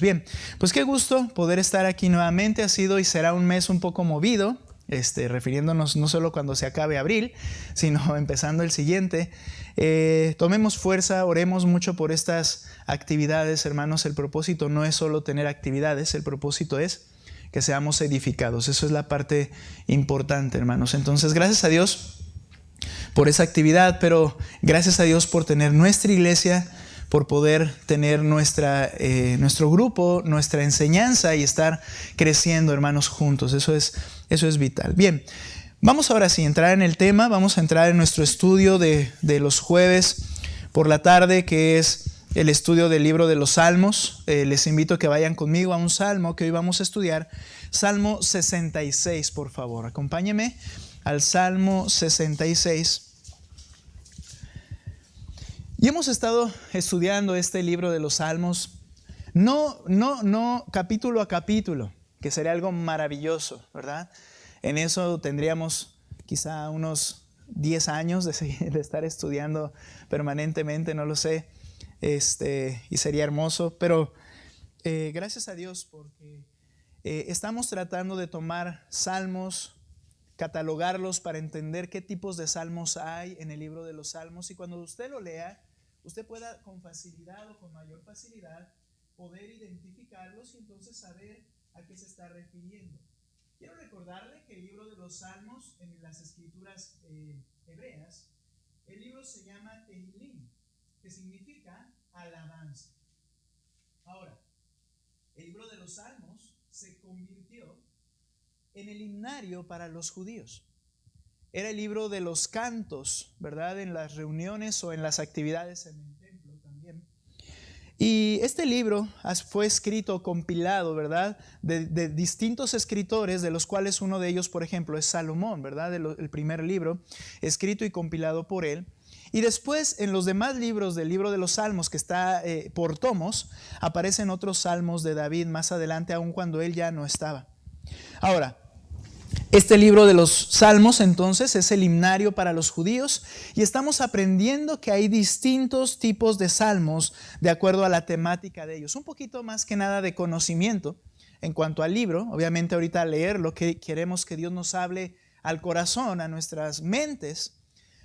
hermanos. Bien, pues qué gusto poder estar aquí nuevamente. Ha sido y será un mes un poco movido, refiriéndonos no solo cuando se acabe abril, sino empezando el siguiente. Tomemos fuerza, oremos mucho por estas actividades, hermanos. El propósito no es solo tener actividades, el propósito es que seamos edificados. Eso es la parte importante, hermanos. Entonces, gracias a Dios por esa actividad, pero gracias a Dios por tener nuestra iglesia, por poder tener nuestro grupo, nuestra enseñanza y estar creciendo, hermanos, juntos. Eso es vital. Bien, vamos ahora sí a entrar en el tema. Vamos a entrar en nuestro estudio de los jueves por la tarde, que es el estudio del libro de los Salmos. Les invito a que vayan conmigo a un salmo que hoy vamos a estudiar. Salmo 66, por favor. Acompáñeme al Salmo 66. Y hemos estado estudiando este libro de los Salmos, no capítulo a capítulo, que sería algo maravilloso, ¿verdad? En eso tendríamos quizá unos 10 años de estar estudiando permanentemente, no lo sé, y sería hermoso, pero gracias a Dios porque estamos tratando de tomar salmos, catalogarlos para entender qué tipos de salmos hay en el libro de los Salmos, y cuando usted lo lea, usted pueda con facilidad o con mayor facilidad poder identificarlos y entonces saber a qué se está refiriendo. Quiero recordarle que el libro de los Salmos en las escrituras hebreas, el libro se llama Tehilim, que significa alabanza. Ahora, el libro de los Salmos se convirtió en el himnario para los judíos. Era el libro de los cantos, ¿verdad? En las reuniones o en las actividades en el templo también. Y este libro fue escrito, compilado, ¿verdad? De distintos escritores, de los cuales uno de ellos, por ejemplo, es Salomón, ¿verdad? El primer libro, escrito y compilado por él. Y después, en los demás libros del libro de los Salmos, que está por tomos, aparecen otros salmos de David más adelante, aun cuando él ya no estaba. Ahora, este libro de los Salmos entonces es el himnario para los judíos y estamos aprendiendo que hay distintos tipos de salmos de acuerdo a la temática de ellos. Un poquito más que nada de conocimiento en cuanto al libro. Obviamente ahorita al leerlo que queremos que Dios nos hable al corazón, a nuestras mentes,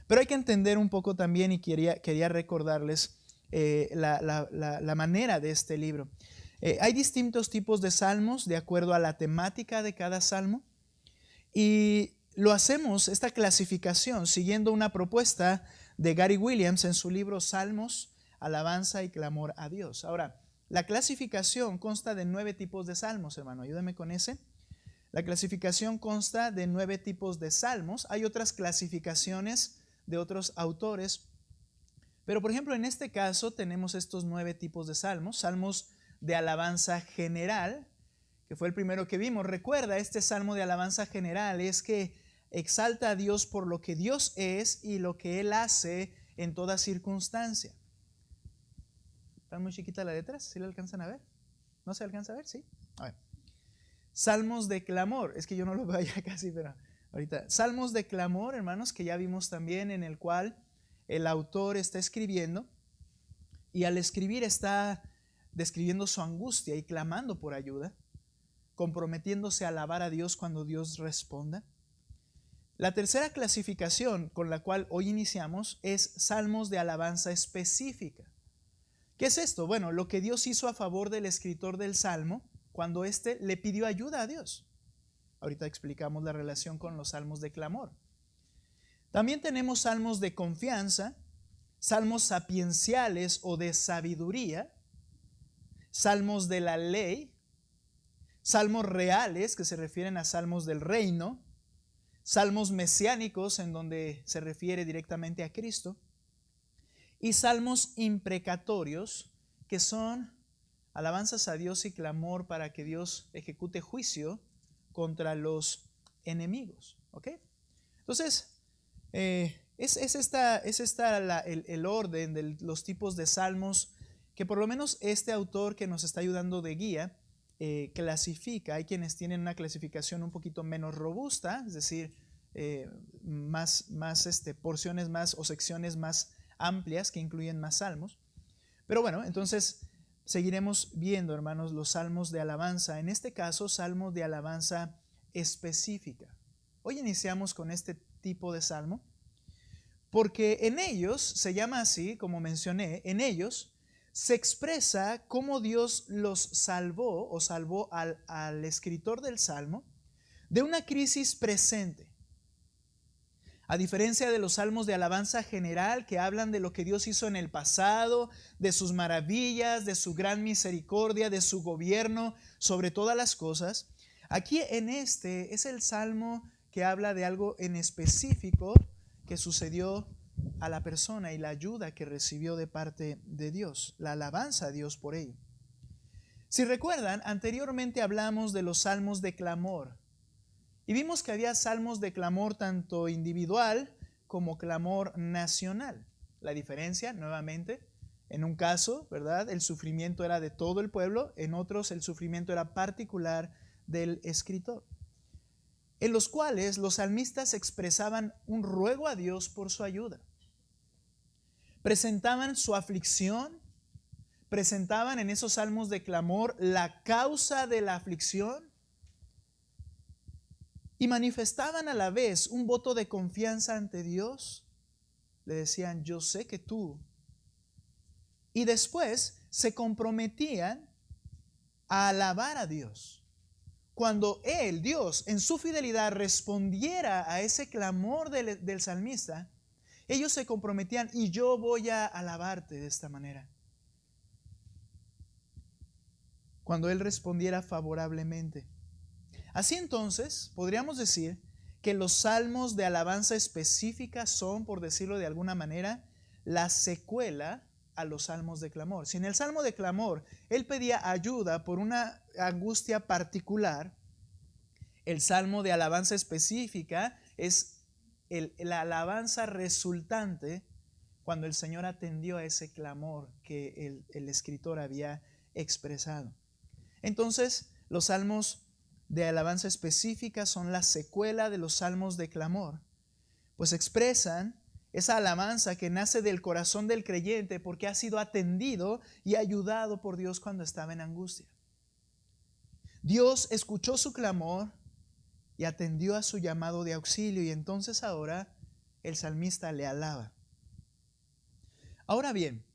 pero hay que entender un poco también y quería recordarles la manera de este libro. Hay distintos tipos de salmos de acuerdo a la temática de cada salmo. Y lo hacemos, esta clasificación, siguiendo una propuesta de Gary Williams en su libro Salmos, Alabanza y Clamor a Dios. Ahora, la clasificación consta de 9 tipos de salmos, hermano. Ayúdeme con ese. La clasificación consta de 9 tipos de salmos. Hay otras clasificaciones de otros autores. Pero, por ejemplo, en este caso tenemos estos 9 tipos de salmos. Salmos de alabanza general, que fue el primero que vimos. Recuerda, este salmo de alabanza general es que exalta a Dios por lo que Dios es y lo que Él hace en toda circunstancia. ¿Están muy chiquitas las letras? ¿Sí la alcanzan a ver? ¿No se alcanza a ver? Sí. A ver. Salmos de clamor. Es que yo no lo veo ya casi, pero ahorita. Salmos de clamor, hermanos, que ya vimos también, en el cual el autor está escribiendo y al escribir está describiendo su angustia y clamando por ayuda, comprometiéndose a alabar a Dios cuando Dios responda. La tercera clasificación con la cual hoy iniciamos es salmos de alabanza específica. ¿Qué es esto? Bueno, lo que Dios hizo a favor del escritor del salmo cuando éste le pidió ayuda a Dios. Ahorita explicamos la relación con los salmos de clamor. También tenemos salmos de confianza, salmos sapienciales o de sabiduría, salmos de la ley, salmos reales, que se refieren a salmos del reino, salmos mesiánicos, en donde se refiere directamente a Cristo, y salmos imprecatorios, que son alabanzas a Dios y clamor para que Dios ejecute juicio contra los enemigos. ¿Ok? Entonces, es el orden de los tipos de salmos que por lo menos este autor que nos está ayudando de guía clasifica. Hay quienes tienen una clasificación un poquito menos robusta, es decir, porciones más o secciones más amplias que incluyen más salmos. Pero bueno, entonces seguiremos viendo, hermanos, los salmos de alabanza, en este caso, salmos de alabanza específica. Hoy iniciamos con este tipo de salmo, porque en ellos, se llama así, como mencioné, en ellos se expresa cómo Dios los salvó o salvó al escritor del salmo de una crisis presente. A diferencia de los salmos de alabanza general que hablan de lo que Dios hizo en el pasado, de sus maravillas, de su gran misericordia, de su gobierno sobre todas las cosas, aquí en este es el salmo que habla de algo en específico que sucedió a la persona y la ayuda que recibió de parte de Dios, la alabanza a Dios por ello. Si recuerdan, anteriormente hablamos de los salmos de clamor y vimos que había salmos de clamor tanto individual como clamor nacional. La diferencia, nuevamente, en un caso, ¿verdad?, el sufrimiento era de todo el pueblo, en otros el sufrimiento era particular del escritor, en los cuales los salmistas expresaban un ruego a Dios por su ayuda. Presentaban su aflicción, presentaban en esos salmos de clamor la causa de la aflicción y manifestaban a la vez un voto de confianza ante Dios. Le decían, yo sé que tú. Y después se comprometían a alabar a Dios. Cuando Él, Dios, en su fidelidad respondiera a ese clamor del salmista, ellos se comprometían, y yo voy a alabarte de esta manera. Cuando Él respondiera favorablemente. Así entonces, podríamos decir que los salmos de alabanza específica son, por decirlo de alguna manera, la secuela a los salmos de clamor. Si en el salmo de clamor Él pedía ayuda por una angustia particular, el salmo de alabanza específica es la alabanza resultante cuando el Señor atendió a ese clamor que el escritor había expresado. Entonces, los salmos de alabanza específica son la secuela de los salmos de clamor, pues expresan esa alabanza que nace del corazón del creyente porque ha sido atendido y ayudado por Dios cuando estaba en angustia. Dios escuchó su clamor y atendió a su llamado de auxilio, y entonces ahora el salmista le alaba. Ahora bien,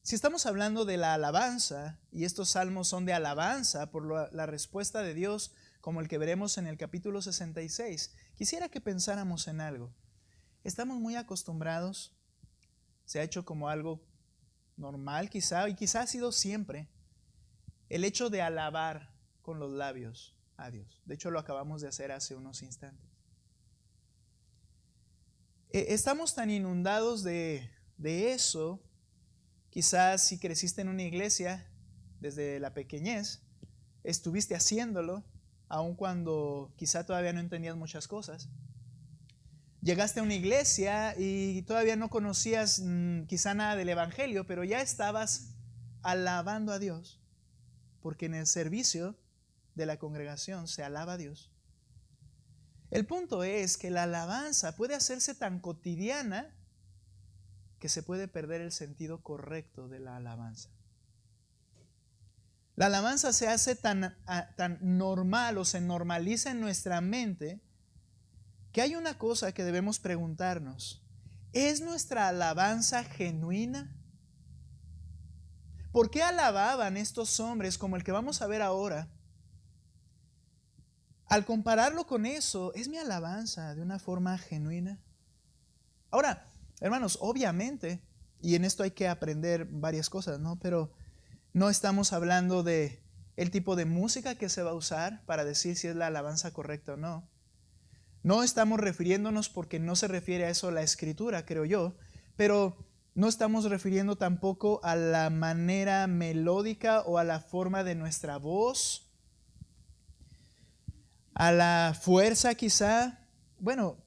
si estamos hablando de la alabanza, y estos salmos son de alabanza por la respuesta de Dios, como el que veremos en el capítulo 66, quisiera que pensáramos en algo. Estamos muy acostumbrados, se ha hecho como algo normal quizá, y quizá ha sido siempre, el hecho de alabar con los labios a Dios. De hecho, lo acabamos de hacer hace unos instantes. Estamos tan inundados de eso. Quizás si creciste en una iglesia desde la pequeñez, estuviste haciéndolo, aun cuando quizá todavía no entendías muchas cosas. Llegaste a una iglesia y todavía no conocías quizá nada del evangelio, pero ya estabas alabando a Dios, porque en el servicio de la congregación se alaba a Dios. El punto es que la alabanza puede hacerse tan cotidiana que se puede perder el sentido correcto de la alabanza. La alabanza se hace tan normal o se normaliza en nuestra mente que hay una cosa que debemos preguntarnos: ¿es nuestra alabanza genuina? ¿Por qué alababan estos hombres como el que vamos a ver ahora? Al compararlo con eso, ¿es mi alabanza de una forma genuina? Ahora, hermanos, obviamente, y en esto hay que aprender varias cosas, ¿no? Pero no estamos hablando de el tipo de música que se va a usar para decir si es la alabanza correcta o no. No estamos refiriéndonos, porque no se refiere a eso la Escritura, creo yo, pero no estamos refiriendo tampoco a la manera melódica o a la forma de nuestra voz, a la fuerza quizá. Bueno,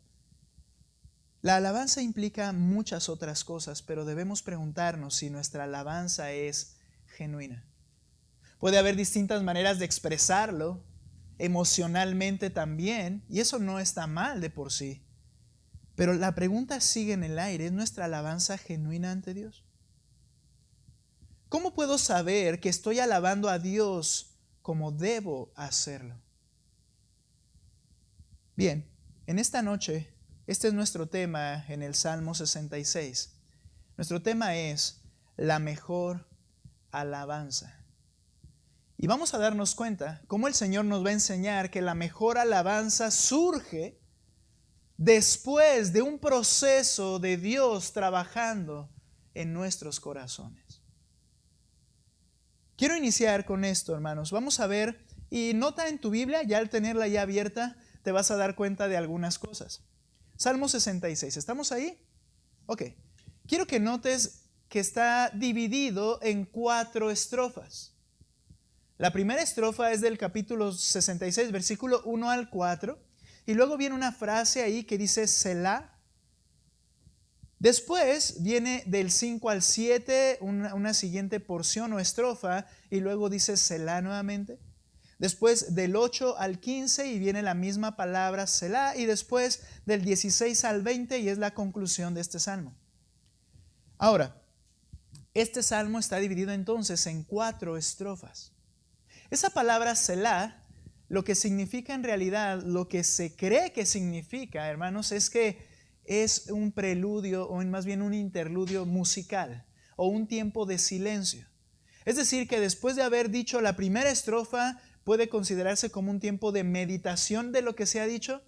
la alabanza implica muchas otras cosas, pero debemos preguntarnos si nuestra alabanza es genuina. Puede haber distintas maneras de expresarlo, emocionalmente también, y eso no está mal de por sí. Pero la pregunta sigue en el aire: ¿es nuestra alabanza genuina ante Dios? ¿Cómo puedo saber que estoy alabando a Dios como debo hacerlo? Bien, en esta noche, este es nuestro tema en el Salmo 66. Nuestro tema es la mejor alabanza. Y vamos a darnos cuenta cómo el Señor nos va a enseñar que la mejor alabanza surge después de un proceso de Dios trabajando en nuestros corazones. Quiero iniciar con esto, hermanos. Vamos a ver, y nota en tu Biblia, ya al tenerla ya abierta, te vas a dar cuenta de algunas cosas. Salmo 66, ¿estamos ahí? Ok. Quiero que notes que está dividido en 4 estrofas. La primera estrofa es del capítulo 66, versículo 1 al 4, y luego viene una frase ahí que dice Selah. Después viene del 5 al 7 una siguiente porción o estrofa, y luego dice Selah nuevamente. Después del 8 al 15 y viene la misma palabra Selah, y después del 16 al 20 y es la conclusión de este salmo. Ahora, este salmo está dividido entonces en 4 estrofas. Esa palabra Selah, lo que significa en realidad, lo que se cree que significa, hermanos, es que es un preludio o más bien un interludio musical o un tiempo de silencio. Es decir, que después de haber dicho la primera estrofa, puede considerarse como un tiempo de meditación de lo que se ha dicho.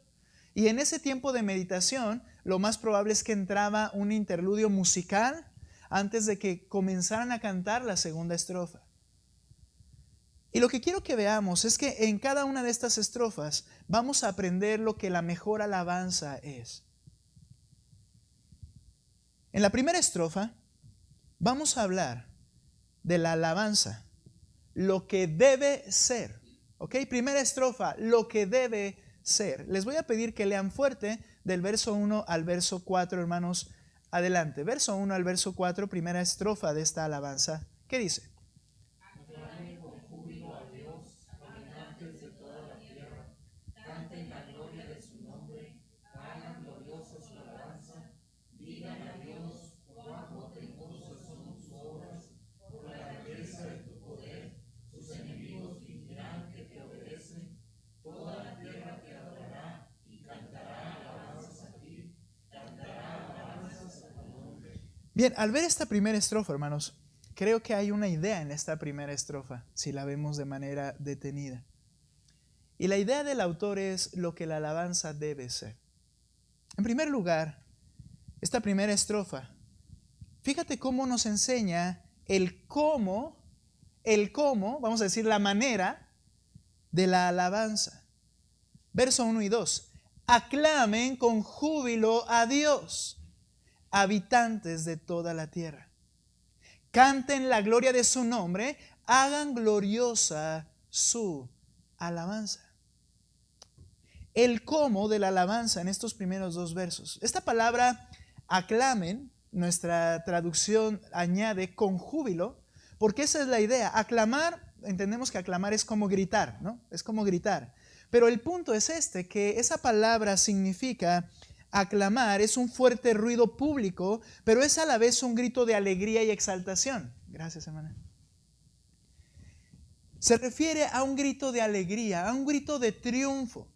Y en ese tiempo de meditación, lo más probable es que entraba un interludio musical antes de que comenzaran a cantar la segunda estrofa. Y lo que quiero que veamos es que en cada una de estas estrofas vamos a aprender lo que la mejor alabanza es. En la primera estrofa vamos a hablar de la alabanza, lo que debe ser. ¿Ok? Primera estrofa, lo que debe ser. Les voy a pedir que lean fuerte del verso 1 al verso 4, hermanos. Adelante. Verso 1 al verso 4, primera estrofa de esta alabanza. ¿Qué dice? Bien, al ver esta primera estrofa, hermanos, creo que hay una idea en esta primera estrofa, si la vemos de manera detenida. Y la idea del autor es lo que la alabanza debe ser. En primer lugar, esta primera estrofa, fíjate cómo nos enseña el cómo, vamos a decir la manera de la alabanza. Verso 1 y 2. Aclamen con júbilo a Dios, habitantes de toda la tierra. Canten la gloria de su nombre, hagan gloriosa su alabanza. El cómo de la alabanza en estos primeros 2 versos. Esta palabra aclamen, nuestra traducción añade con júbilo, porque esa es la idea. Aclamar, entendemos que aclamar es como gritar, ¿no? Es como gritar. Pero el punto es este, que esa palabra significa aclamar, es un fuerte ruido público, pero es a la vez un grito de alegría y exaltación. Gracias, hermana. Se refiere a un grito de alegría, a un grito de triunfo,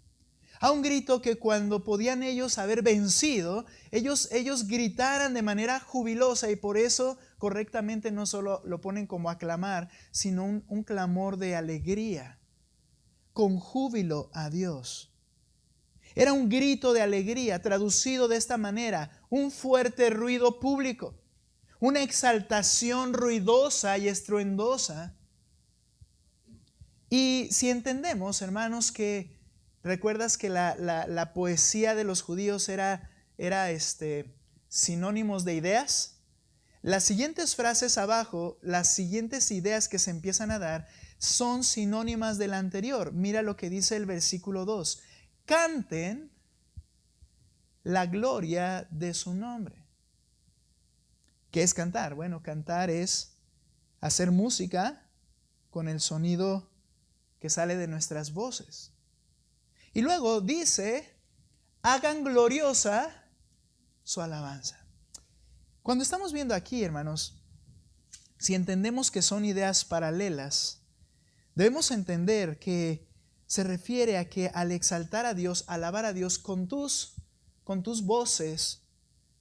a un grito que cuando podían ellos haber vencido, ellos gritaran de manera jubilosa, y por eso correctamente no solo lo ponen como aclamar, sino un clamor de alegría, con júbilo a Dios. Era un grito de alegría, traducido de esta manera, un fuerte ruido público, una exaltación ruidosa y estruendosa. Y si entendemos, hermanos, que recuerdas que la poesía de los judíos era sinónimos de ideas. Las siguientes frases abajo, las siguientes ideas que se empiezan a dar, son sinónimas de la anterior. Mira lo que dice el versículo 2. Canten la gloria de su nombre. ¿Qué es cantar? Bueno, cantar es hacer música con el sonido que sale de nuestras voces. Y luego dice, hagan gloriosa su alabanza. Cuando estamos viendo aquí, hermanos, si entendemos que son ideas paralelas, debemos entender que se refiere a que al exaltar a Dios, alabar a Dios con tus voces,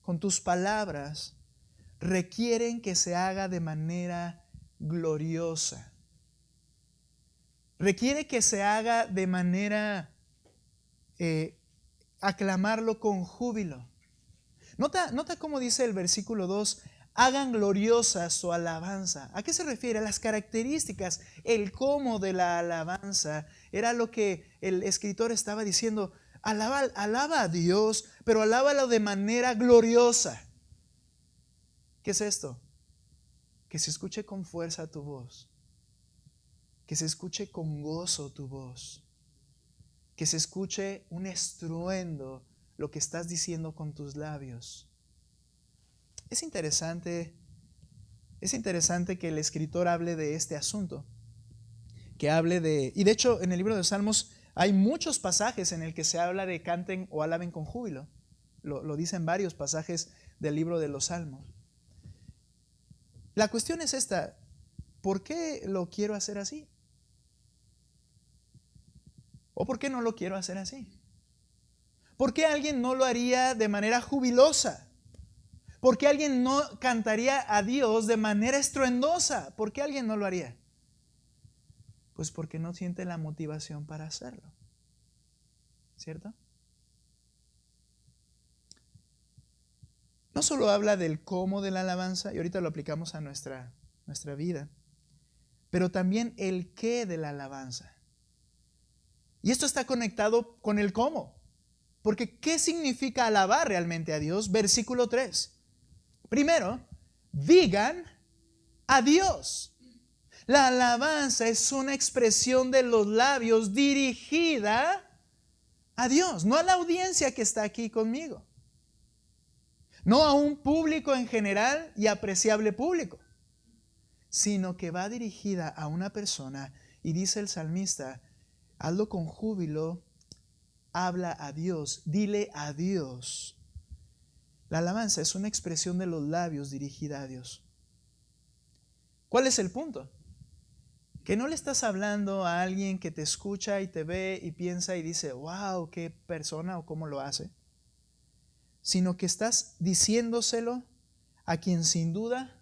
con tus palabras, requieren que se haga de manera gloriosa. Requiere que se haga de manera aclamarlo con júbilo. Nota cómo dice el versículo 2, hagan gloriosa su alabanza. ¿A qué se refiere? A las características, el cómo de la alabanza. Era lo que el escritor estaba diciendo. Alaba a Dios, pero alábalo de manera gloriosa. ¿Qué es esto? Que se escuche con fuerza tu voz. Que se escuche con gozo tu voz. Que se escuche un estruendo lo que estás diciendo con tus labios. Es interesante que el escritor hable de este asunto. Que hable de... Y de hecho, en el libro de los Salmos hay muchos pasajes en el que se habla de canten o alaben con júbilo. Lo dicen varios pasajes del libro de los Salmos. La cuestión es esta. ¿Por qué lo quiero hacer así? ¿O por qué no lo quiero hacer así? ¿Por qué alguien no lo haría de manera jubilosa? ¿Por qué alguien no cantaría a Dios de manera estruendosa? ¿Por qué alguien no lo haría? Pues porque no siente la motivación para hacerlo. ¿Cierto? No solo habla del cómo de la alabanza, y ahorita lo aplicamos a nuestra vida, pero también el qué de la alabanza. Y esto está conectado con el cómo. Porque ¿qué significa alabar realmente a Dios? Versículo 3. Primero, digan a Dios. La alabanza es una expresión de los labios dirigida a Dios, no a la audiencia que está aquí conmigo. No a un público en general y apreciable público, sino que va dirigida a una persona. Y dice el salmista, hazlo con júbilo, habla a Dios, dile a Dios. La alabanza es una expresión de los labios dirigida a Dios. ¿Cuál es el punto? Que no le estás hablando a alguien que te escucha y te ve y piensa y dice, wow, qué persona o cómo lo hace. Sino que estás diciéndoselo a quien sin duda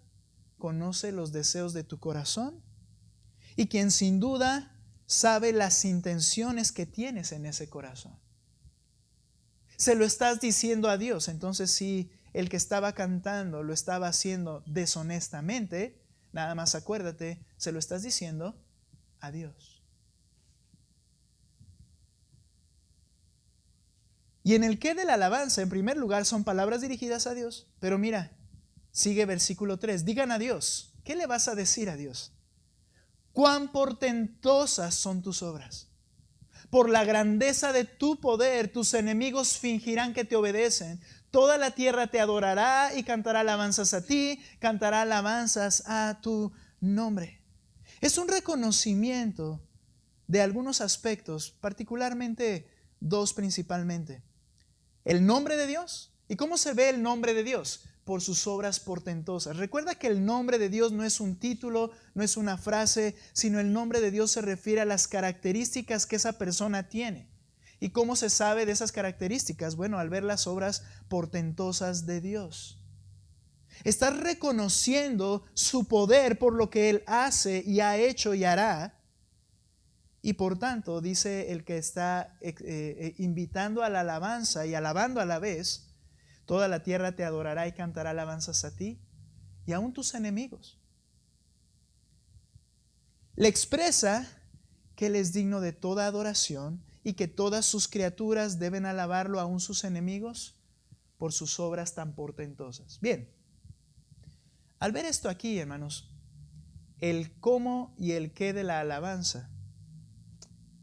conoce los deseos de tu corazón y quien sin duda sabe las intenciones que tienes en ese corazón. Se lo estás diciendo a Dios. Entonces, si el que estaba cantando lo estaba haciendo deshonestamente, nada más acuérdate, se lo estás diciendo a Dios. Y en el qué de la alabanza, en primer lugar, son palabras dirigidas a Dios. Pero mira, sigue versículo 3. Digan a Dios. ¿Qué le vas a decir a Dios? Cuán portentosas son tus obras. Por la grandeza de tu poder, tus enemigos fingirán que te obedecen. Toda la tierra te adorará y cantará alabanzas a ti, cantará alabanzas a tu nombre. Es un reconocimiento de algunos aspectos, particularmente dos principalmente. El nombre de Dios. ¿Y cómo se ve el nombre de Dios? Por sus obras portentosas. Recuerda que el nombre de Dios no es un título, no es una frase, sino el nombre de Dios se refiere a las características que esa persona tiene. ¿Y cómo se sabe de esas características? Bueno, al ver las obras portentosas de Dios. Estás reconociendo su poder por lo que Él hace y ha hecho y hará. Y por tanto, dice el que está invitando a la alabanza y alabando a la vez, toda la tierra te adorará y cantará alabanzas a ti y aún tus enemigos. Le expresa que Él es digno de toda adoración y que todas sus criaturas deben alabarlo, aún sus enemigos, por sus obras tan portentosas. Bien, al ver esto aquí, hermanos, el cómo y el qué de la alabanza,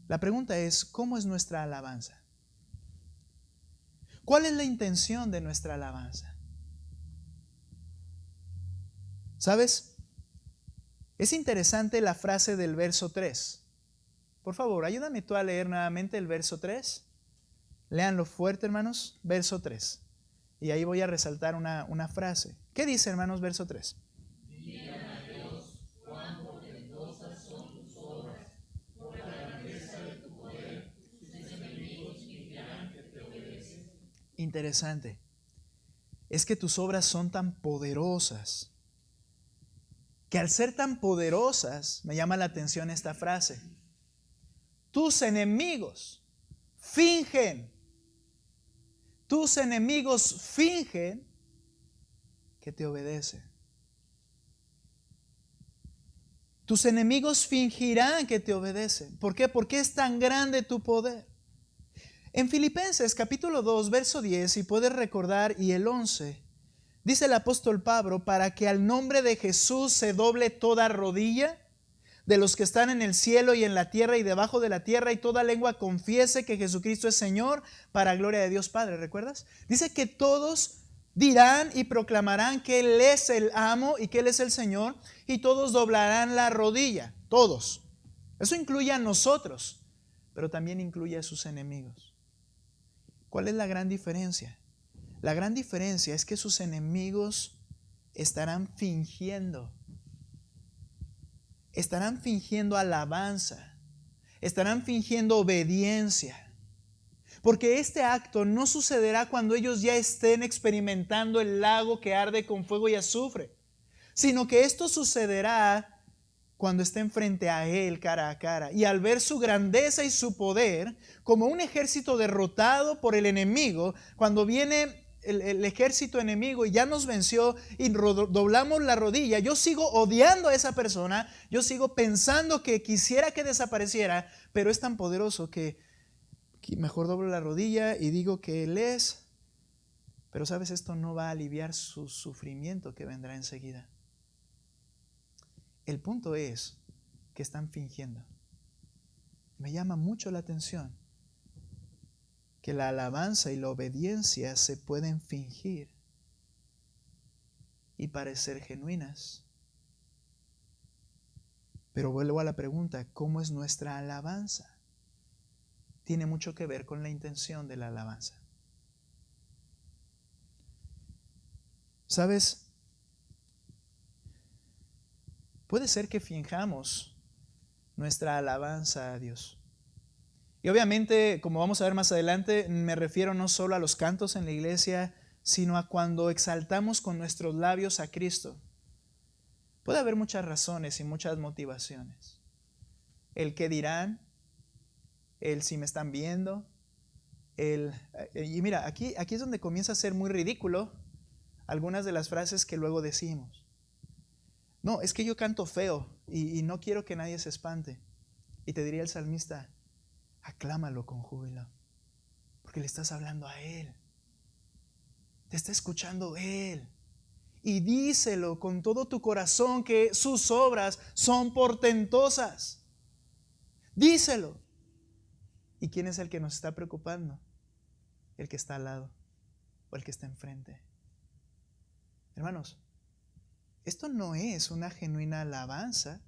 la pregunta es, ¿cómo es nuestra alabanza? ¿Cuál es la intención de nuestra alabanza? ¿Sabes? Es interesante la frase del verso 3. Por favor, ayúdame tú a leer nuevamente el verso 3. Léanlo fuerte, hermanos. Verso 3. Y ahí voy a resaltar una frase. ¿Qué dice, hermanos, verso 3? Digan a Dios, interesante es que tus obras son tan poderosas que al ser tan poderosas, me llama la atención esta frase: tus enemigos fingen que te obedecen. Tus enemigos fingirán que te obedecen. ¿Por qué? Porque es tan grande tu poder. En Filipenses capítulo 2, verso 10, si puedes recordar, y el 11, dice el apóstol Pablo: para que al nombre de Jesús se doble toda rodilla de los que están en el cielo y en la tierra y debajo de la tierra, y toda lengua confiese que Jesucristo es Señor, para gloria de Dios Padre. ¿Recuerdas? Dice que todos dirán y proclamarán que Él es el amo y que Él es el Señor, y todos doblarán la rodilla. Todos. Eso incluye a nosotros, pero también incluye a sus enemigos. ¿Cuál es la gran diferencia? La gran diferencia es que sus enemigos estarán fingiendo alabanza, estarán fingiendo obediencia. Porque este acto no sucederá cuando ellos ya estén experimentando el lago que arde con fuego y azufre, sino que esto sucederá cuando estén frente a Él cara a cara, y al ver su grandeza y su poder como un ejército derrotado por el enemigo. Cuando viene el ejército enemigo y ya nos venció y doblamos la rodilla, yo sigo odiando a esa persona, yo sigo pensando que quisiera que desapareciera, pero es tan poderoso que mejor doblo la rodilla y digo que Él es. Pero sabes, esto no va a aliviar su sufrimiento que vendrá enseguida. El punto es que están fingiendo. Me llama mucho la atención que la alabanza y la obediencia se pueden fingir y parecer genuinas. Pero vuelvo a la pregunta: ¿cómo es nuestra alabanza? Tiene mucho que ver con la intención de la alabanza. ¿Sabes? Puede ser que finjamos nuestra alabanza a Dios. Y obviamente, como vamos a ver más adelante, me refiero no solo a los cantos en la iglesia, sino a cuando exaltamos con nuestros labios a Cristo. Puede haber muchas razones y muchas motivaciones. El qué dirán, el si me están viendo, y mira, aquí es donde comienza a ser muy ridículo algunas de las frases que luego decimos. No, es que yo canto feo y no quiero que nadie se espante. Y te diría el salmista: aclámalo con júbilo, porque le estás hablando a Él. Te está escuchando Él. Y díselo con todo tu corazón que sus obras son portentosas. Díselo. ¿Y quién es el que nos está preocupando? El que está al lado o el que está enfrente. Hermanos, esto no es una genuina alabanza,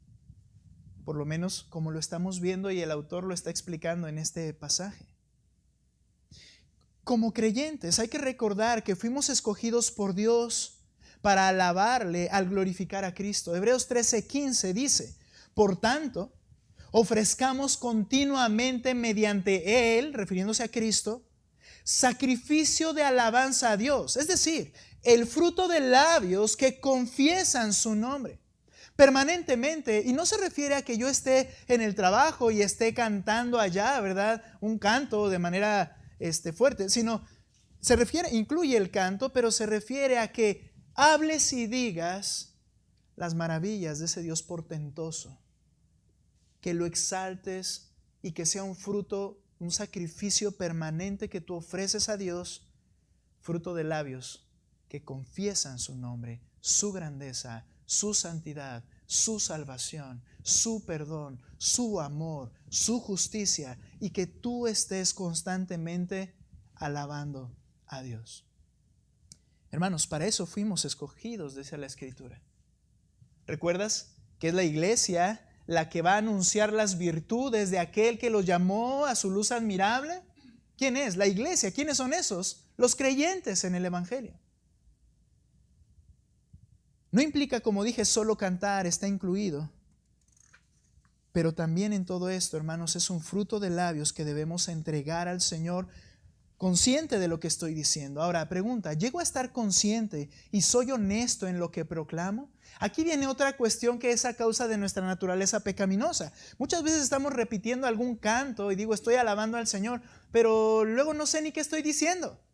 por lo menos como lo estamos viendo y el autor lo está explicando en este pasaje. Como creyentes hay que recordar que fuimos escogidos por Dios para alabarle al glorificar a Cristo. Hebreos 13:15 dice: por tanto, ofrezcamos continuamente mediante Él, refiriéndose a Cristo, sacrificio de alabanza a Dios, es decir, el fruto de labios que confiesan su nombre permanentemente. Y no se refiere a que yo esté en el trabajo y esté cantando allá, ¿verdad?, un canto de manera fuerte, sino se refiere, incluye el canto, pero se refiere a que hables y digas las maravillas de ese Dios portentoso, que lo exaltes y que sea un fruto, un sacrificio permanente que tú ofreces a Dios, fruto de labios que confiesan su nombre, su grandeza, su santidad, su salvación, su perdón, su amor, su justicia, y que tú estés constantemente alabando a Dios. Hermanos, para eso fuimos escogidos, dice la Escritura. ¿Recuerdas que es la iglesia la que va a anunciar las virtudes de aquel que los llamó a su luz admirable? ¿Quién es? La iglesia. ¿Quiénes son esos? Los creyentes en el Evangelio. No implica, como dije, solo cantar, está incluido. Pero también en todo esto, hermanos, es un fruto de labios que debemos entregar al Señor consciente de lo que estoy diciendo. Ahora, pregunta, ¿llego a estar consciente y soy honesto en lo que proclamo? Aquí viene otra cuestión que es a causa de nuestra naturaleza pecaminosa. Muchas veces estamos repitiendo algún canto y digo, estoy alabando al Señor, pero luego no sé ni qué estoy diciendo.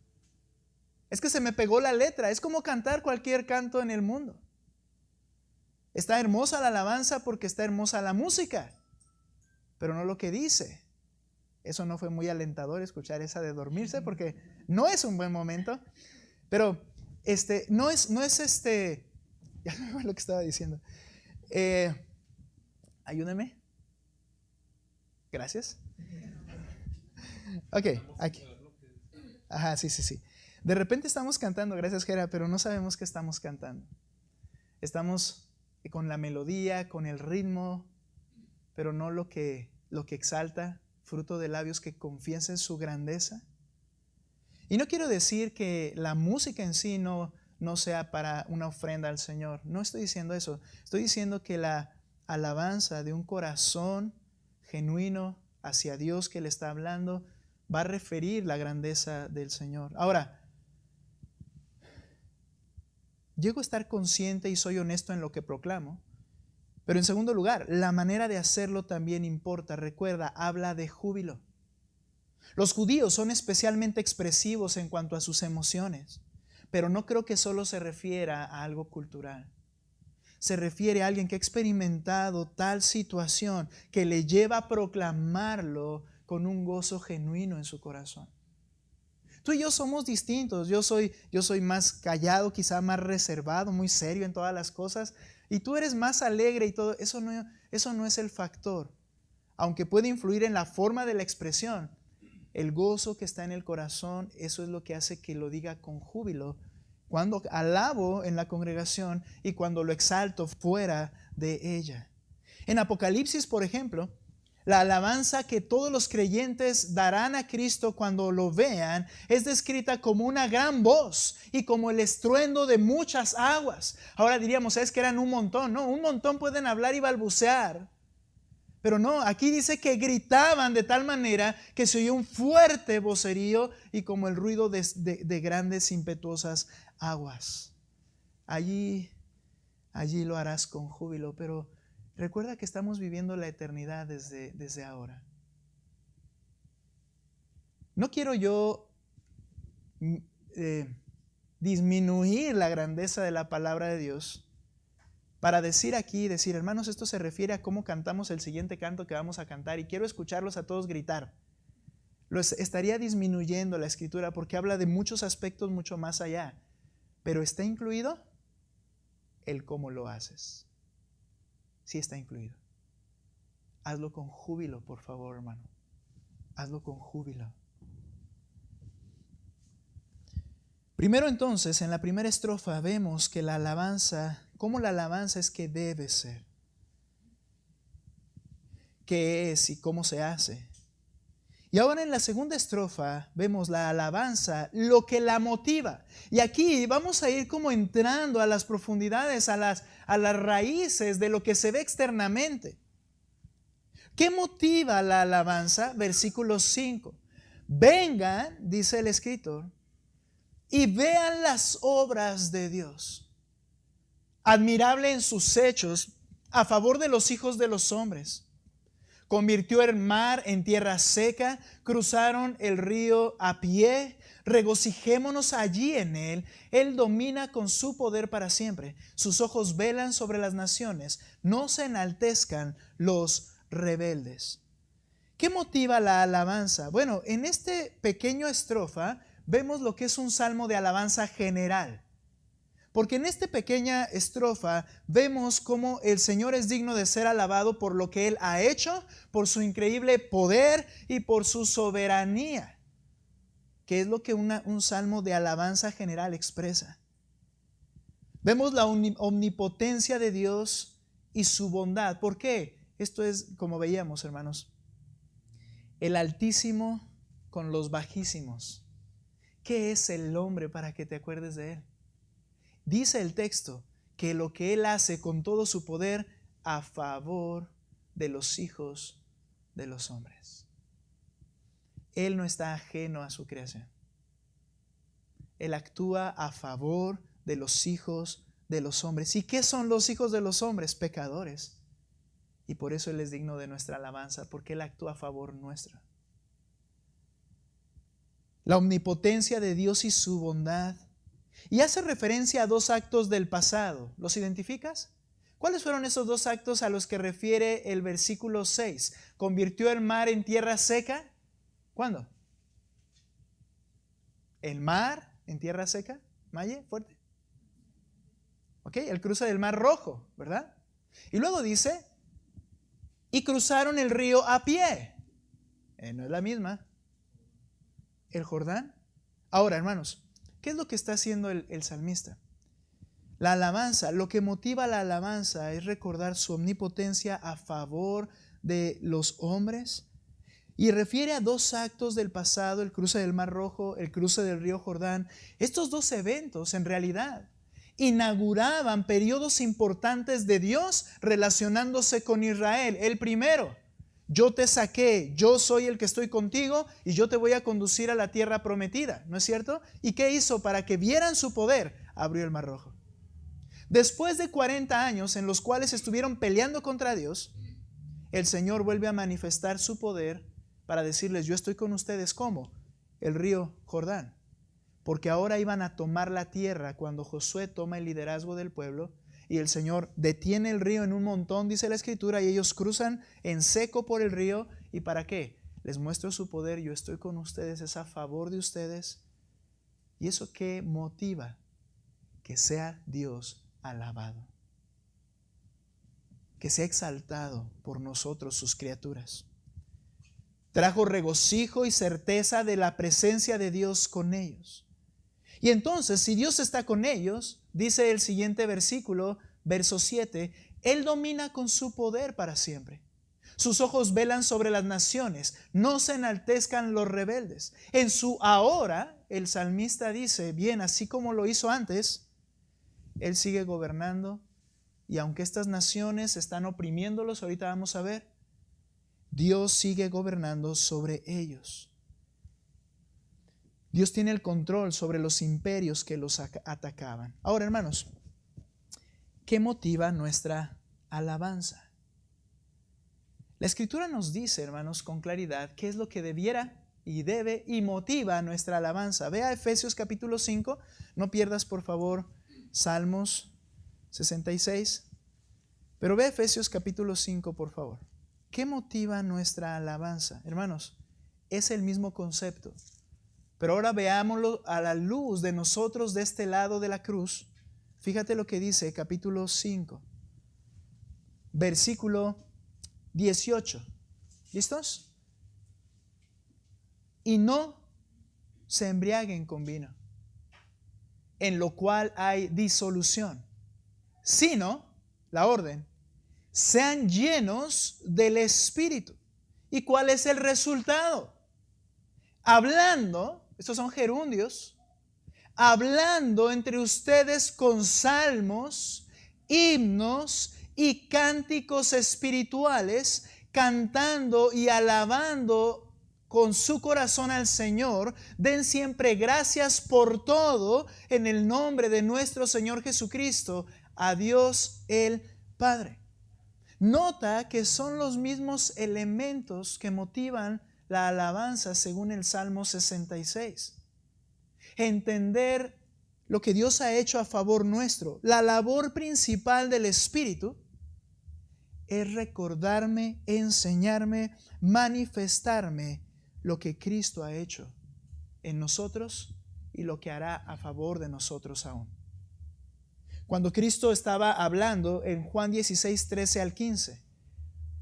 Es que se me pegó la letra. Es como cantar cualquier canto en el mundo. Está hermosa la alabanza porque está hermosa la música, pero no lo que dice. Eso no fue muy alentador escuchar esa de dormirse porque no es un buen momento. Pero no es ya no me lo que estaba diciendo. Ayúdame. Gracias. Ok, aquí. Ajá, sí. De repente estamos cantando, gracias Gera, pero no sabemos qué estamos cantando. Estamos con la melodía, con el ritmo, pero no lo que exalta, fruto de labios que confiesen su grandeza. Y no quiero decir que la música en sí no sea para una ofrenda al Señor. No estoy diciendo eso. Estoy diciendo que la alabanza de un corazón genuino hacia Dios que le está hablando va a referir la grandeza del Señor. Ahora, llego a estar consciente y soy honesto en lo que proclamo. Pero en segundo lugar, la manera de hacerlo también importa. Recuerda, habla de júbilo. Los judíos son especialmente expresivos en cuanto a sus emociones, pero no creo que solo se refiera a algo cultural. Se refiere a alguien que ha experimentado tal situación que le lleva a proclamarlo con un gozo genuino en su corazón. Tú y yo somos distintos. Yo soy más callado, quizá más reservado, muy serio en todas las cosas. Y tú eres más alegre y todo. Eso no es el factor. Aunque puede influir en la forma de la expresión, el gozo que está en el corazón, eso es lo que hace que lo diga con júbilo cuando alabo en la congregación y cuando lo exalto fuera de ella. En Apocalipsis, por ejemplo, la alabanza que todos los creyentes darán a Cristo cuando lo vean es descrita como una gran voz y como el estruendo de muchas aguas. Ahora diríamos, es que eran un montón. No, un montón pueden hablar y balbucear. Pero no, aquí dice que gritaban de tal manera que se oyó un fuerte vocerío y como el ruido de grandes impetuosas aguas. Allí lo harás con júbilo, pero recuerda que estamos viviendo la eternidad desde ahora. No quiero yo disminuir la grandeza de la palabra de Dios para decir, hermanos, esto se refiere a cómo cantamos el siguiente canto que vamos a cantar y quiero escucharlos a todos gritar. Estaría disminuyendo la escritura porque habla de muchos aspectos mucho más allá, pero ¿está incluido el cómo lo haces? Sí está incluido. Hazlo con júbilo, por favor, hermano. Hazlo con júbilo. Primero entonces, en la primera estrofa vemos que la alabanza, cómo la alabanza es que debe ser. ¿Qué es y cómo se hace? Y ahora en la segunda estrofa vemos la alabanza, lo que la motiva. Y aquí vamos a ir como entrando a las profundidades, a las raíces de lo que se ve externamente. ¿Qué motiva la alabanza? Versículo 5. Vengan, dice el escritor, y vean las obras de Dios. Admirable en sus hechos a favor de los hijos de los hombres. Convirtió el mar en tierra seca, cruzaron el río a pie, regocijémonos allí en él. Él domina con su poder para siempre. Sus ojos velan sobre las naciones, no se enaltezcan los rebeldes. ¿Qué motiva la alabanza? Bueno, en este pequeño estrofa vemos lo que es un salmo de alabanza general. Porque en esta pequeña estrofa vemos cómo el Señor es digno de ser alabado por lo que Él ha hecho, por su increíble poder y por su soberanía, que es lo que un salmo de alabanza general expresa. Vemos la omnipotencia de Dios y su bondad. ¿Por qué? Esto es, como veíamos, hermanos, el Altísimo con los bajísimos. ¿Qué es el hombre para que te acuerdes de él? Dice el texto que lo que él hace con todo su poder a favor de los hijos de los hombres. Él no está ajeno a su creación. Él actúa a favor de los hijos de los hombres. ¿Y qué son los hijos de los hombres? Pecadores. Y por eso Él es digno de nuestra alabanza, porque Él actúa a favor nuestro. La omnipotencia de Dios y su bondad. Y hace referencia a dos actos del pasado. ¿Los identificas? ¿Cuáles fueron esos dos actos a los que refiere el versículo 6? ¿Convirtió el mar en tierra seca? ¿Cuándo? ¿El mar en tierra seca? ¿Maye? ¿Fuerte? Ok, el cruce del mar Rojo, ¿verdad? Y luego dice, y cruzaron el río a pie. No es la misma. ¿El Jordán? Ahora, hermanos, ¿qué es lo que está haciendo el salmista? La alabanza, lo que motiva la alabanza es recordar su omnipotencia a favor de los hombres. Y refiere a dos actos del pasado, el cruce del Mar Rojo, el cruce del río Jordán. Estos dos eventos en realidad inauguraban periodos importantes de Dios relacionándose con Israel. El primero, yo te saqué, yo soy el que estoy contigo y yo te voy a conducir a la tierra prometida, ¿no es cierto? ¿Y qué hizo? Para que vieran su poder, abrió el Mar Rojo. Después de 40 años en los cuales estuvieron peleando contra Dios, el Señor vuelve a manifestar su poder para decirles, yo estoy con ustedes. ¿Cómo? El río Jordán. Porque ahora iban a tomar la tierra cuando Josué toma el liderazgo del pueblo y el Señor detiene el río en un montón, dice la Escritura, y ellos cruzan en seco por el río. ¿Y para qué? Les muestro su poder, yo estoy con ustedes, es a favor de ustedes. ¿Y eso qué motiva? Que sea Dios alabado, que sea exaltado por nosotros, sus criaturas. Trajo regocijo y certeza de la presencia de Dios con ellos. Y entonces, si Dios está con ellos, dice el siguiente versículo, verso 7, Él domina con su poder para siempre. Sus ojos velan sobre las naciones, no se enaltezcan los rebeldes. En su ahora, el salmista dice, bien, así como lo hizo antes, Él sigue gobernando. Y aunque estas naciones están oprimiéndolos, ahorita vamos a ver, Dios sigue gobernando sobre ellos. Dios tiene el control sobre los imperios que los atacaban. Ahora, hermanos, ¿qué motiva nuestra alabanza? La Escritura nos dice, hermanos, con claridad, qué es lo que debiera y debe y motiva nuestra alabanza. Ve a Efesios capítulo 5, no pierdas por favor Salmos 66, pero ve a Efesios capítulo 5 por favor. ¿Qué motiva nuestra alabanza? Hermanos, es el mismo concepto, pero ahora veámoslo a la luz de nosotros de este lado de la cruz. Fíjate lo que dice capítulo 5, versículo 18. ¿Listos? Y no se embriaguen con vino, en lo cual hay disolución, sino, la orden, sean llenos del Espíritu. ¿Y cuál es el resultado? Hablando, estos son gerundios, hablando entre ustedes con salmos, himnos y cánticos espirituales, cantando y alabando con su corazón al Señor. Den siempre gracias por todo en el nombre de nuestro Señor Jesucristo, a Dios el Padre. Nota que son los mismos elementos que motivan la alabanza según el Salmo 66. Entender lo que Dios ha hecho a favor nuestro. La labor principal del Espíritu es recordarme, enseñarme, manifestarme lo que Cristo ha hecho en nosotros y lo que hará a favor de nosotros aún. Cuando Cristo estaba hablando en Juan 16, 13 al 15,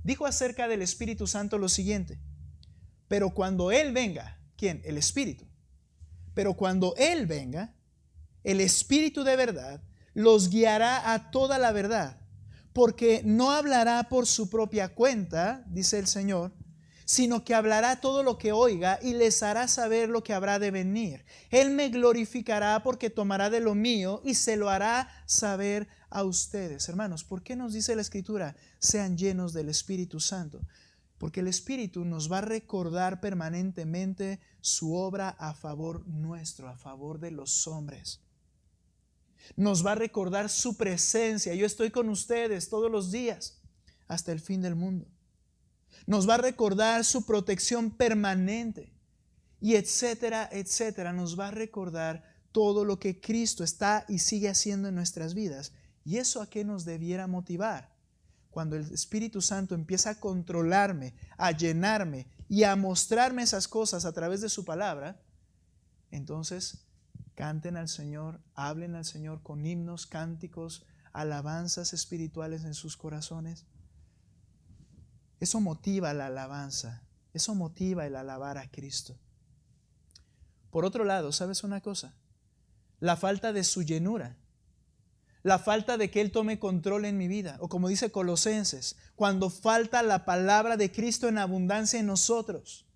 dijo acerca del Espíritu Santo lo siguiente: pero cuando Él venga, ¿quién? El Espíritu. Pero cuando Él venga, el Espíritu de verdad los guiará a toda la verdad, porque no hablará por su propia cuenta, dice el Señor, sino que hablará todo lo que oiga y les hará saber lo que habrá de venir. Él me glorificará porque tomará de lo mío y se lo hará saber a ustedes. Hermanos, ¿por qué nos dice la Escritura? Sean llenos del Espíritu Santo. Porque el Espíritu nos va a recordar permanentemente su obra a favor nuestro, a favor de los hombres. Nos va a recordar su presencia. Yo estoy con ustedes todos los días hasta el fin del mundo. Nos va a recordar su protección permanente. Y etcétera, etcétera. Nos va a recordar todo lo que Cristo está y sigue haciendo en nuestras vidas. ¿Y eso a qué nos debiera motivar? Cuando el Espíritu Santo empieza a controlarme, a llenarme y a mostrarme esas cosas a través de su palabra, entonces canten al Señor, hablen al Señor con himnos, cánticos, alabanzas espirituales en sus corazones. Eso motiva la alabanza, eso motiva el alabar a Cristo. Por otro lado, ¿sabes una cosa? La falta de su llenura, la falta de que Él tome control en mi vida, o como dice Colosenses, cuando falta la palabra de Cristo en abundancia en nosotros,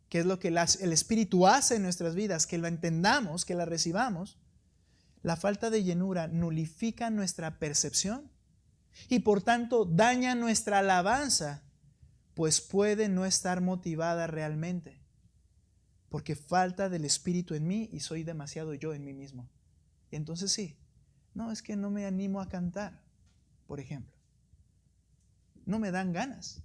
que es lo que el Espíritu hace en nuestras vidas, que lo entendamos, que la recibamos, la falta de llenura nulifica nuestra percepción y por tanto daña nuestra alabanza, pues puede no estar motivada realmente, porque falta del Espíritu en mí y soy demasiado yo en mí mismo. Y entonces sí, no, es que no me animo a cantar, por ejemplo. No me dan ganas.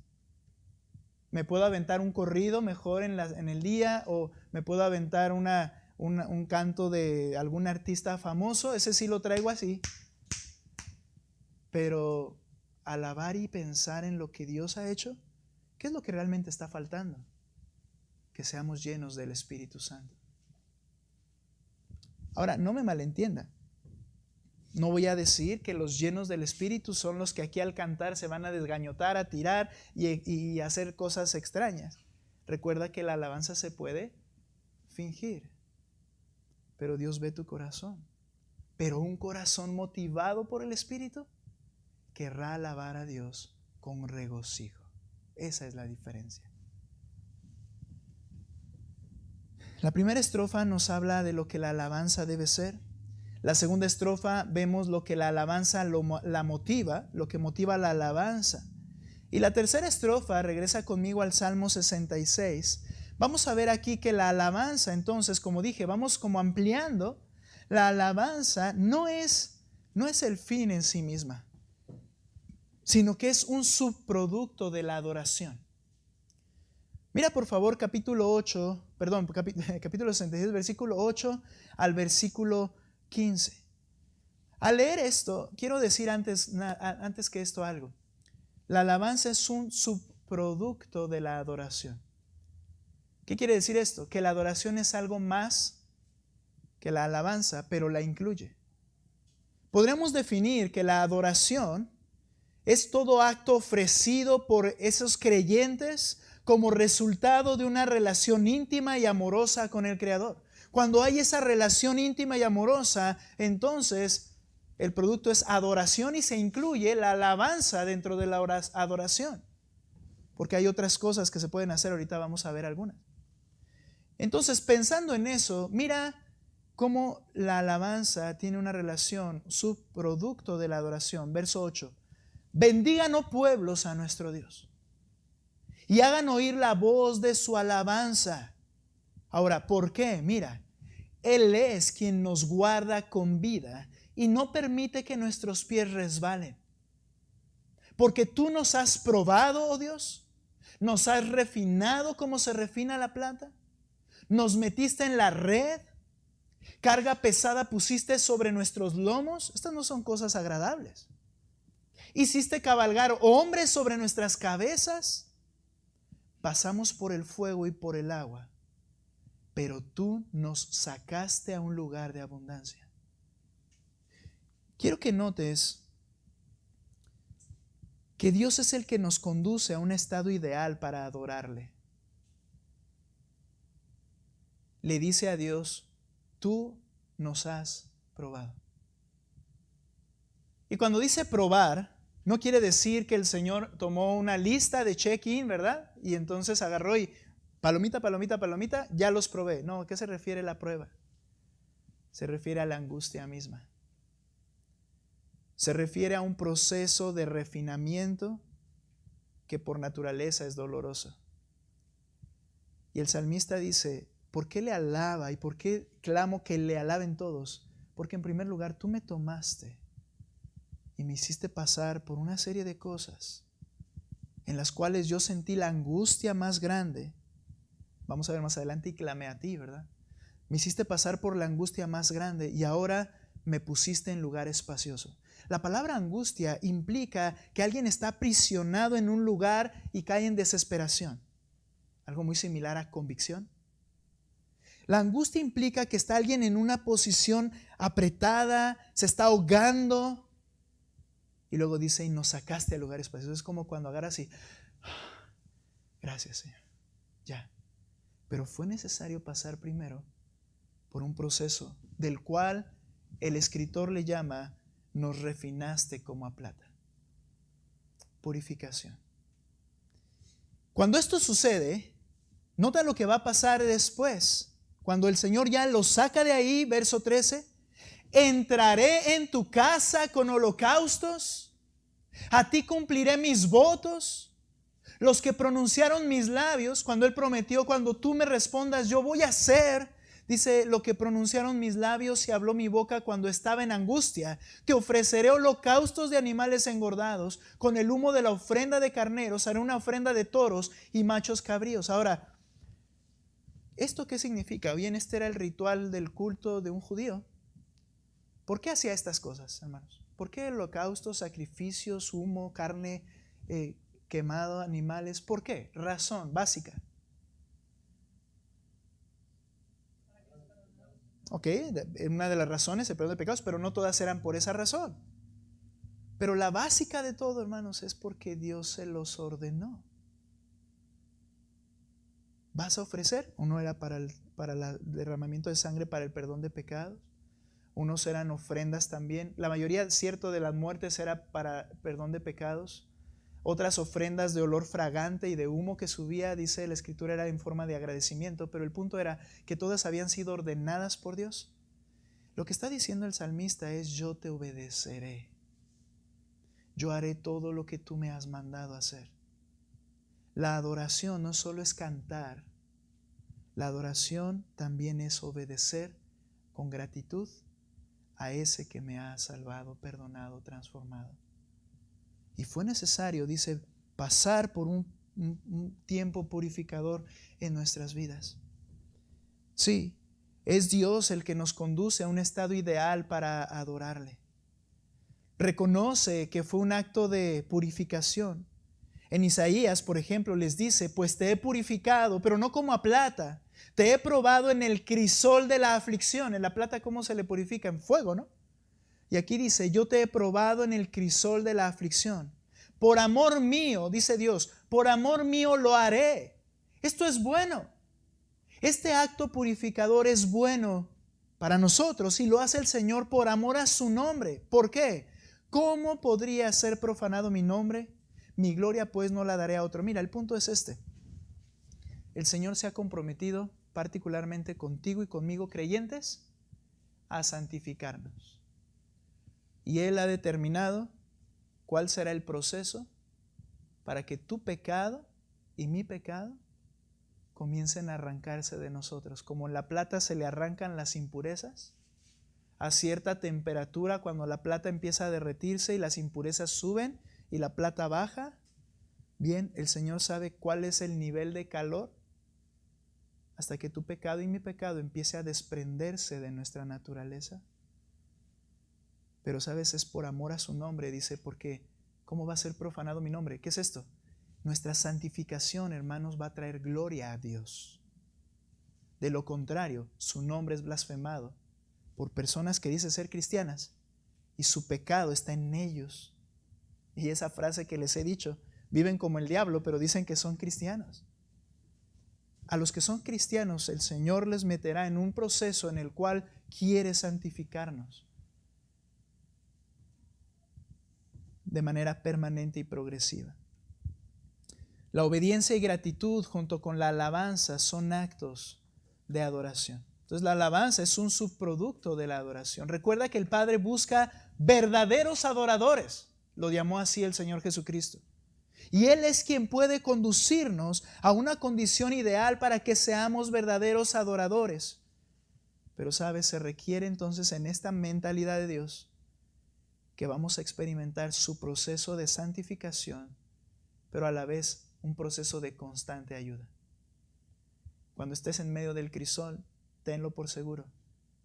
Me puedo aventar un corrido mejor en el día, o me puedo aventar un canto de algún artista famoso, ese sí lo traigo así. Pero alabar y pensar en lo que Dios ha hecho, ¿qué es lo que realmente está faltando? Que seamos llenos del Espíritu Santo. Ahora, no me malentienda. No voy a decir que los llenos del Espíritu son los que aquí al cantar se van a desgañotar, a tirar y hacer cosas extrañas. Recuerda que la alabanza se puede fingir, pero Dios ve tu corazón. Pero un corazón motivado por el Espíritu querrá alabar a Dios con regocijo. Esa es la diferencia. La primera estrofa nos habla de lo que la alabanza debe ser. La segunda estrofa vemos lo que la alabanza la motiva, lo que motiva la alabanza. Y la tercera estrofa, regresa conmigo al Salmo 66. Vamos a ver aquí que la alabanza, entonces, como dije, vamos como ampliando. La alabanza no es el fin en sí misma, sino que es un subproducto de la adoración. Mira por favor capítulo 66, versículo 8 al versículo 15. Al leer esto, quiero decir antes que esto algo. La alabanza es un subproducto de la adoración. ¿Qué quiere decir esto? Que la adoración es algo más que la alabanza, pero la incluye. Podríamos definir que la adoración es todo acto ofrecido por esos creyentes como resultado de una relación íntima y amorosa con el Creador. Cuando hay esa relación íntima y amorosa, entonces el producto es adoración y se incluye la alabanza dentro de la adoración. Porque hay otras cosas que se pueden hacer, ahorita vamos a ver algunas. Entonces, pensando en eso, mira cómo la alabanza tiene una relación, subproducto de la adoración. Verso 8. Bendigan, oh pueblos, a nuestro Dios, y hagan oír la voz de su alabanza. Ahora, ¿por qué? Mira, Él es quien nos guarda con vida y no permite que nuestros pies resbalen. Porque tú nos has probado, oh Dios, nos has refinado como se refina la plata, nos metiste en la red, carga pesada pusiste sobre nuestros lomos. Estas no son cosas agradables. Hiciste cabalgar hombres sobre nuestras cabezas. Pasamos por el fuego y por el agua, pero tú nos sacaste a un lugar de abundancia. Quiero que notes que Dios es el que nos conduce a un estado ideal para adorarle. Le dice a Dios, tú nos has probado. Y cuando dice probar, no quiere decir que el Señor tomó una lista de check-in, ¿verdad? Y entonces agarró y palomita, palomita, palomita, ya los probé. No, ¿a qué se refiere la prueba? Se refiere a la angustia misma. Se refiere a un proceso de refinamiento que por naturaleza es dolorosa. Y el salmista dice, ¿por qué le alaba y por qué clamo que le alaben todos? Porque en primer lugar tú me tomaste y me hiciste pasar por una serie de cosas en las cuales yo sentí la angustia más grande. Vamos a ver más adelante, y clamé a ti, ¿verdad? Me hiciste pasar por la angustia más grande y ahora me pusiste en lugar espacioso. La palabra angustia implica que alguien está aprisionado en un lugar y cae en desesperación. Algo muy similar a convicción. La angustia implica que está alguien en una posición apretada, se está ahogando. Y luego dice, y nos sacaste a lugar espacioso. Es como cuando agarras y, gracias Señor, ya. Pero fue necesario pasar primero por un proceso del cual el escritor le llama, nos refinaste como a plata. Purificación. Cuando esto sucede, nota lo que va a pasar después. Cuando el Señor ya lo saca de ahí, verso 13, entraré en tu casa con holocaustos, a ti cumpliré mis votos, los que pronunciaron mis labios, cuando Él prometió, cuando tú me respondas, yo voy a hacer. Dice, lo que pronunciaron mis labios y habló mi boca cuando estaba en angustia. Te ofreceré holocaustos de animales engordados. Con el humo de la ofrenda de carneros haré una ofrenda de toros y machos cabríos. Ahora, ¿esto qué significa? Bien, este era el ritual del culto de un judío. ¿Por qué hacía estas cosas, hermanos? ¿Por qué holocaustos, sacrificios, humo, carne quemado, animales? ¿Por qué? Razón básica. Ok, una de las razones, el perdón de pecados, pero no todas eran por esa razón. Pero la básica de todo, hermanos, es porque Dios se los ordenó. ¿Vas a ofrecer? Uno era para el derramamiento de sangre para el perdón de pecados. Unos eran ofrendas también. La mayoría, cierto, de las muertes era para perdón de pecados. Otras ofrendas de olor fragante y de humo que subía, dice la Escritura, era en forma de agradecimiento, pero el punto era que todas habían sido ordenadas por Dios. Lo que está diciendo el salmista es, yo te obedeceré. Yo haré todo lo que tú me has mandado hacer. La adoración no solo es cantar, la adoración también es obedecer con gratitud a ese que me ha salvado, perdonado, transformado. Y fue necesario, dice, pasar por un tiempo purificador en nuestras vidas. Sí, es Dios el que nos conduce a un estado ideal para adorarle. Reconoce que fue un acto de purificación. En Isaías, por ejemplo, les dice, pues te he purificado, pero no como a plata. Te he probado en el crisol de la aflicción. En la plata, ¿cómo se le purifica? En fuego, ¿no? Y aquí dice, yo te he probado en el crisol de la aflicción. Por amor mío, dice Dios, por amor mío lo haré. Esto es bueno. Este acto purificador es bueno para nosotros y lo hace el Señor por amor a su nombre. ¿Por qué? ¿Cómo podría ser profanado mi nombre? Mi gloria pues no la daré a otro. Mira, el punto es este. El Señor se ha comprometido particularmente contigo y conmigo, creyentes, a santificarnos. Y Él ha determinado cuál será el proceso para que tu pecado y mi pecado comiencen a arrancarse de nosotros. Como en la plata se le arrancan las impurezas, a cierta temperatura, cuando la plata empieza a derretirse y las impurezas suben y la plata baja, bien, el Señor sabe cuál es el nivel de calor hasta que tu pecado y mi pecado empiece a desprenderse de nuestra naturaleza. Pero sabes, es por amor a su nombre, dice, porque ¿cómo va a ser profanado mi nombre? ¿Qué es esto? Nuestra santificación, hermanos, va a traer gloria a Dios. De lo contrario, su nombre es blasfemado por personas que dicen ser cristianas y su pecado está en ellos. Y esa frase que les he dicho, viven como el diablo, pero dicen que son cristianos. A los que son cristianos, el Señor les meterá en un proceso en el cual quiere santificarnos de manera permanente y progresiva. La obediencia y gratitud junto con la alabanza son actos de adoración. Entonces la alabanza es un subproducto de la adoración. Recuerda que el Padre busca verdaderos adoradores. Lo llamó así el Señor Jesucristo. Y Él es quien puede conducirnos a una condición ideal para que seamos verdaderos adoradores. Pero sabes, se requiere entonces en esta mentalidad de Dios que vamos a experimentar su proceso de santificación, pero a la vez un proceso de constante ayuda. Cuando estés en medio del crisol, tenlo por seguro,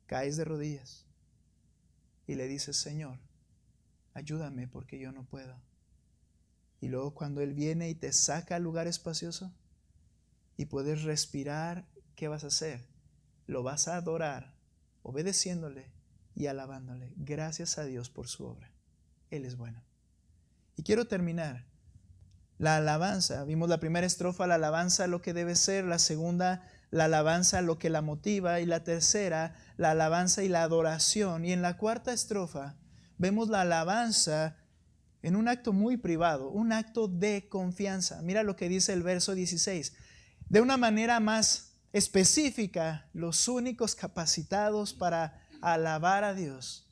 caes de rodillas y le dices: Señor, ayúdame porque yo no puedo. Y luego cuando Él viene y te saca al lugar espacioso y puedes respirar, ¿qué vas a hacer? Lo vas a adorar, obedeciéndole y alabándole. Gracias a Dios por su obra. Él es bueno. Y quiero terminar. La alabanza, vimos la primera estrofa, la alabanza lo que debe ser, la segunda, la alabanza lo que la motiva, y la tercera, la alabanza y la adoración. Y en la cuarta estrofa vemos la alabanza en un acto muy privado, un acto de confianza. Mira lo que dice el verso 16. De una manera más específica, los únicos capacitados para alabar a Dios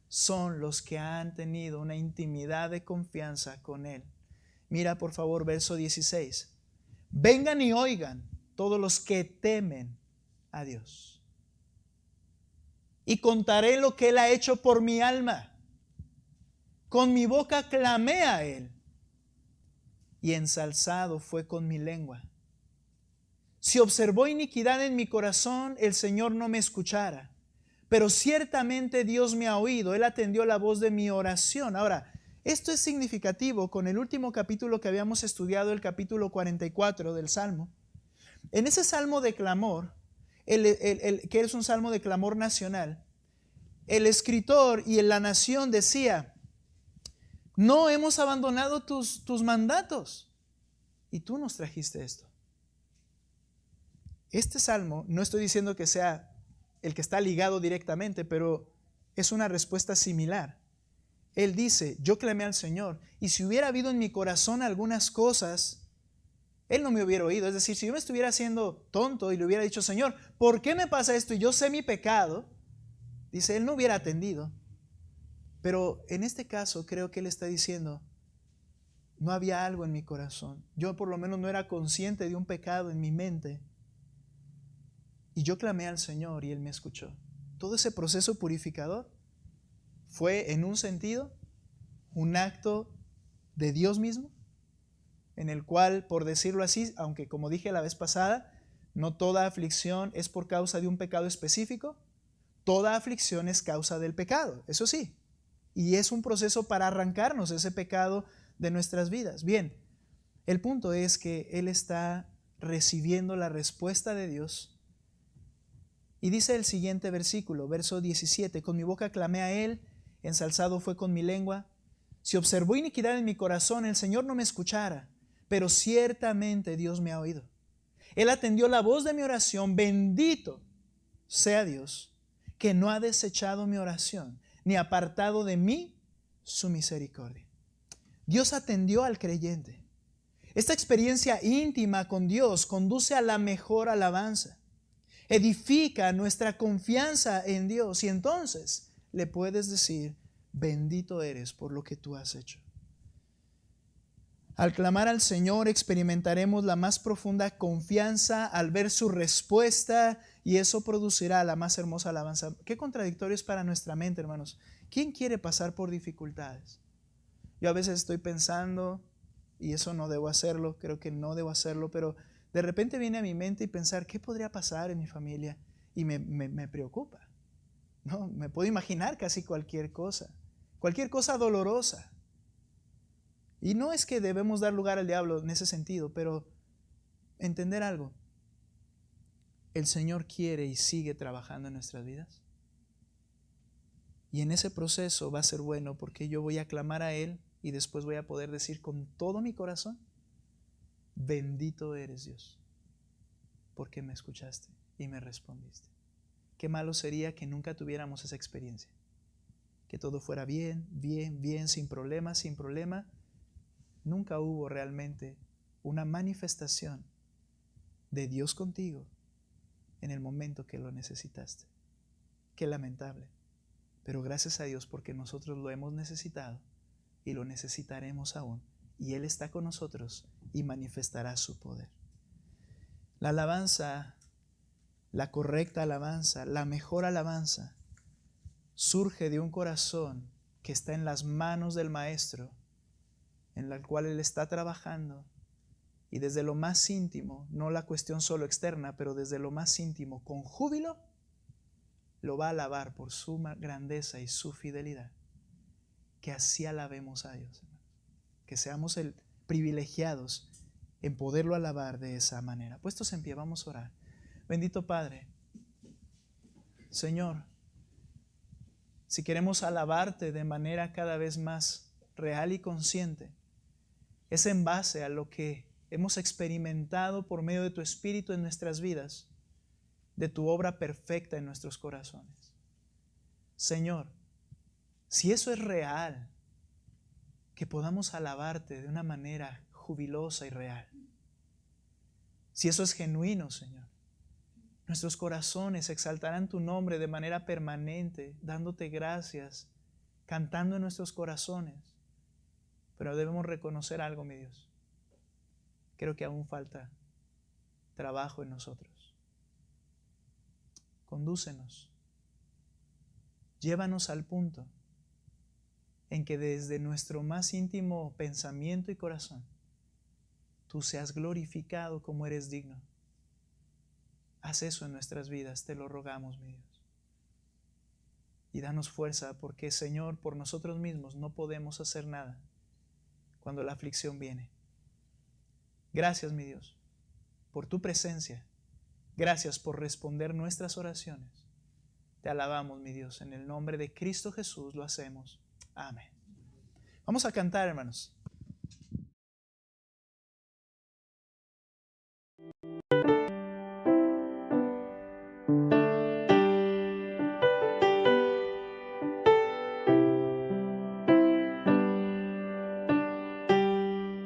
son los que han tenido una intimidad de confianza con Él. Mira por favor verso 16. Vengan y oigan todos los que temen a Dios. Y contaré lo que Él ha hecho por mi alma. Con mi boca clamé a Él, y ensalzado fue con mi lengua. Si observó iniquidad en mi corazón, el Señor no me escuchara. Pero ciertamente Dios me ha oído, Él atendió la voz de mi oración. Ahora, esto es significativo con el último capítulo que habíamos estudiado, el capítulo 44 del Salmo. En ese salmo de clamor, que es un salmo de clamor nacional, el escritor y en la nación decía: no hemos abandonado tus mandatos y tú nos trajiste esto. Este salmo, no estoy diciendo que sea el que está ligado directamente, pero es una respuesta similar. Él dice: yo clamé al Señor, y si hubiera habido en mi corazón algunas cosas, Él no me hubiera oído. Es decir, si yo me estuviera haciendo tonto y le hubiera dicho: Señor, ¿por qué me pasa esto? Y yo sé mi pecado, dice, Él no hubiera atendido. Pero en este caso creo que Él está diciendo: no había algo en mi corazón. Yo por lo menos no era consciente de un pecado en mi mente. Y yo clamé al Señor y Él me escuchó. Todo ese proceso purificador fue, en un sentido, un acto de Dios mismo, en el cual, por decirlo así, aunque como dije la vez pasada, no toda aflicción es por causa de un pecado específico, toda aflicción es causa del pecado, eso sí. Y es un proceso para arrancarnos ese pecado de nuestras vidas. Bien, el punto es que Él está recibiendo la respuesta de Dios. Y dice el siguiente versículo, verso 17, con mi boca clamé a Él, ensalzado fue con mi lengua. Si observó iniquidad en mi corazón, el Señor no me escuchara, pero ciertamente Dios me ha oído. Él atendió la voz de mi oración, bendito sea Dios, que no ha desechado mi oración, ni apartado de mí su misericordia. Dios atendió al creyente. Esta experiencia íntima con Dios conduce a la mejor alabanza. Edifica nuestra confianza en Dios y entonces le puedes decir: bendito eres por lo que tú has hecho. Al clamar al Señor experimentaremos la más profunda confianza al ver su respuesta, y eso producirá la más hermosa alabanza. Qué contradictorio es para nuestra mente, hermanos. ¿Quién quiere pasar por dificultades? Yo a veces estoy pensando, y eso no debo hacerlo, creo que no debo hacerlo, pero de repente viene a mi mente y pensar: ¿qué podría pasar en mi familia? Y me preocupa, ¿no? Me puedo imaginar casi cualquier cosa dolorosa. Y no es que debemos dar lugar al diablo en ese sentido, pero entender algo: el Señor quiere y sigue trabajando en nuestras vidas. Y en ese proceso va a ser bueno, porque yo voy a clamar a Él y después voy a poder decir con todo mi corazón: bendito eres Dios, porque me escuchaste y me respondiste. Qué malo sería que nunca tuviéramos esa experiencia, que todo fuera bien, sin problema. Nunca hubo realmente una manifestación de Dios contigo en el momento que lo necesitaste. Qué lamentable. Pero gracias a Dios, porque nosotros lo hemos necesitado y lo necesitaremos aún, y Él está con nosotros y manifestará su poder. La alabanza, la correcta alabanza, la mejor alabanza, surge de un corazón que está en las manos del Maestro, en la cual Él está trabajando, y desde lo más íntimo, no la cuestión solo externa, pero desde lo más íntimo, con júbilo, lo va a alabar por su grandeza y su fidelidad. Que así alabemos a Dios, que seamos privilegiados en poderlo alabar de esa manera. Puestos en pie, vamos a orar. Bendito Padre, Señor, si queremos alabarte de manera cada vez más real y consciente, es en base a lo que hemos experimentado por medio de tu Espíritu en nuestras vidas, de tu obra perfecta en nuestros corazones. Señor, si eso es real, que podamos alabarte de una manera jubilosa y real. Si eso es genuino, Señor, nuestros corazones exaltarán tu nombre de manera permanente, dándote gracias, cantando en nuestros corazones. Pero debemos reconocer algo, mi Dios. Creo que aún falta trabajo en nosotros. Condúcenos. Llévanos al punto en que desde nuestro más íntimo pensamiento y corazón, tú seas glorificado como eres digno. Haz eso en nuestras vidas, te lo rogamos, mi Dios. Y danos fuerza, porque, Señor, por nosotros mismos no podemos hacer nada cuando la aflicción viene. Gracias, mi Dios, por tu presencia. Gracias por responder nuestras oraciones. Te alabamos, mi Dios, en el nombre de Cristo Jesús lo hacemos. Amén. Vamos a cantar, hermanos.